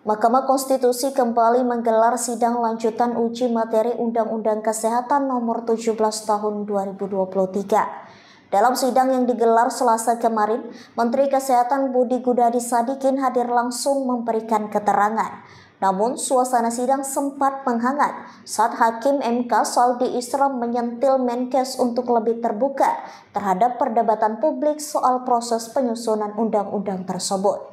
Mahkamah Konstitusi kembali menggelar sidang lanjutan uji materi Undang-Undang Kesehatan Nomor 17 Tahun 2023. Dalam sidang yang digelar Selasa kemarin, Menteri Kesehatan Budi Gunadi Sadikin hadir langsung memberikan keterangan. Namun, suasana sidang sempat menghangat saat Hakim MK Saldi Isra menyentil Menkes untuk lebih terbuka terhadap perdebatan publik soal proses penyusunan undang-undang tersebut.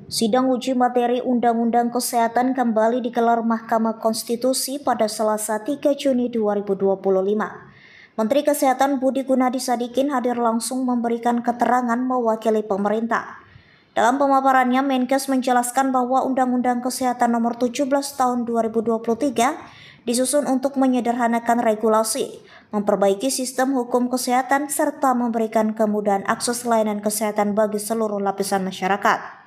Sidang uji materi Undang-Undang Kesehatan kembali digelar Mahkamah Konstitusi pada Selasa 3 Juni 2025. Menteri Kesehatan Budi Gunadi Sadikin hadir langsung memberikan keterangan mewakili pemerintah. Dalam pemaparannya, Menkes menjelaskan bahwa Undang-Undang Kesehatan Nomor 17 Tahun 2023 disusun untuk menyederhanakan regulasi, memperbaiki sistem hukum kesehatan, serta memberikan kemudahan akses layanan kesehatan bagi seluruh lapisan masyarakat.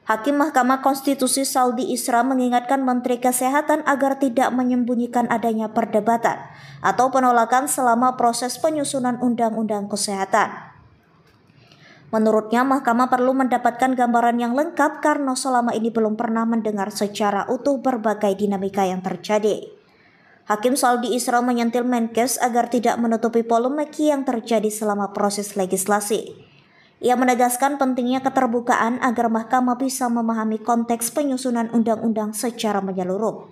Hakim Mahkamah Konstitusi Saldi Isra mengingatkan Menteri Kesehatan agar tidak menyembunyikan adanya perdebatan atau penolakan selama proses penyusunan Undang-Undang Kesehatan. Menurutnya, Mahkamah perlu mendapatkan gambaran yang lengkap karena selama ini belum pernah mendengar secara utuh berbagai dinamika yang terjadi. Hakim Saldi Isra menyentil Menkes agar tidak menutupi polemik yang terjadi selama proses legislasi. Ia menegaskan pentingnya keterbukaan agar Mahkamah bisa memahami konteks penyusunan undang-undang secara menyeluruh.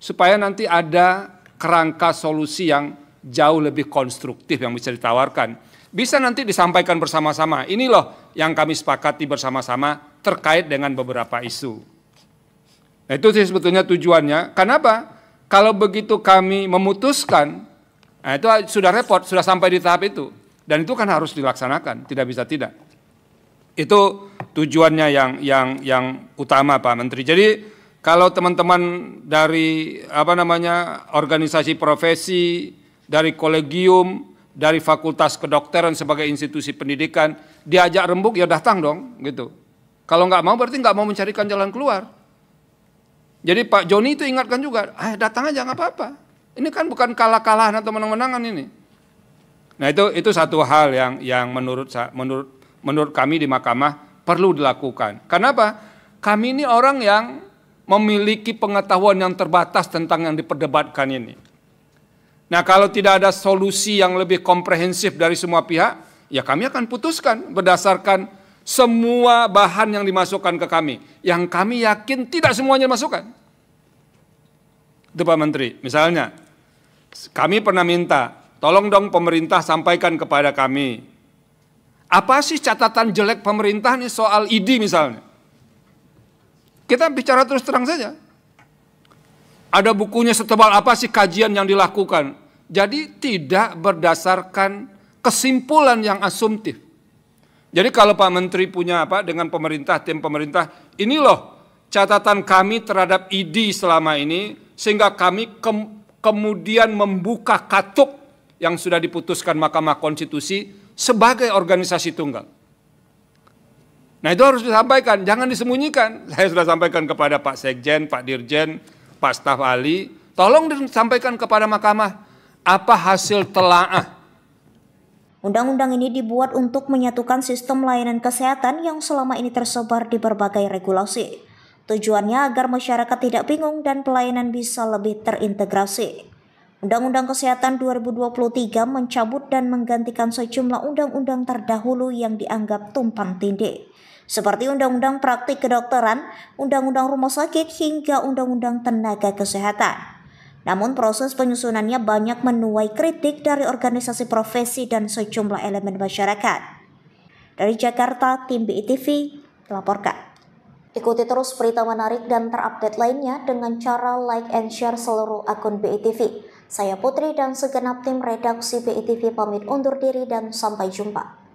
Supaya nanti ada kerangka solusi yang jauh lebih konstruktif yang bisa ditawarkan. Bisa nanti disampaikan bersama-sama. Ini loh yang kami sepakati bersama-sama terkait dengan beberapa isu. Nah, itu sih sebetulnya tujuannya. Kenapa? Kalau begitu kami memutuskan, nah itu sudah repot, sudah sampai di tahap itu. Dan itu kan harus dilaksanakan, tidak bisa tidak. Itu tujuannya yang utama, Pak Menteri. Jadi kalau teman-teman dari organisasi profesi, dari kolegium, dari Fakultas Kedokteran sebagai institusi pendidikan diajak rembuk, ya datang dong, gitu. Kalau nggak mau berarti nggak mau mencarikan jalan keluar. Jadi Pak Joni itu ingatkan juga, datang aja nggak apa-apa. Ini kan bukan kalah-kalahan atau menang-menangan ini. Nah itu satu hal yang menurut kami di Mahkamah perlu dilakukan. Kenapa? Kami ini orang yang memiliki pengetahuan yang terbatas tentang yang diperdebatkan ini. Nah kalau tidak ada solusi yang lebih komprehensif dari semua pihak, ya kami akan putuskan berdasarkan semua bahan yang dimasukkan ke kami. Yang kami yakin tidak semuanya dimasukkan. Itu Pak Menteri, misalnya kami pernah minta, tolong dong pemerintah sampaikan kepada kami, apa sih catatan jelek pemerintah nih soal ID misalnya. Kita bicara terus terang saja. Ada bukunya setebal apa sih kajian yang dilakukan. Jadi tidak berdasarkan kesimpulan yang asumtif. Jadi kalau Pak Menteri punya dengan pemerintah, tim pemerintah, ini loh catatan kami terhadap ID selama ini, sehingga kami kemudian membuka katuk yang sudah diputuskan Mahkamah Konstitusi sebagai organisasi tunggal. Nah itu harus disampaikan, jangan disembunyikan. Saya sudah sampaikan kepada Pak Sekjen, Pak Dirjen, Pak Staf Ahli, tolong disampaikan kepada Mahkamah apa hasil telaah. Undang-undang ini dibuat untuk menyatukan sistem layanan kesehatan yang selama ini tersebar di berbagai regulasi. Tujuannya agar masyarakat tidak bingung dan pelayanan bisa lebih terintegrasi. Undang-Undang Kesehatan 2023 mencabut dan menggantikan sejumlah undang-undang terdahulu yang dianggap tumpang tindih, seperti Undang-Undang Praktik Kedokteran, Undang-Undang Rumah Sakit, hingga Undang-Undang Tenaga Kesehatan. Namun proses penyusunannya banyak menuai kritik dari organisasi profesi dan sejumlah elemen masyarakat. Dari Jakarta, tim BITV melaporkan. Ikuti terus berita menarik dan terupdate lainnya dengan cara like and share seluruh akun BITV. Saya Putri dan segenap tim redaksi BITV pamit undur diri dan sampai jumpa.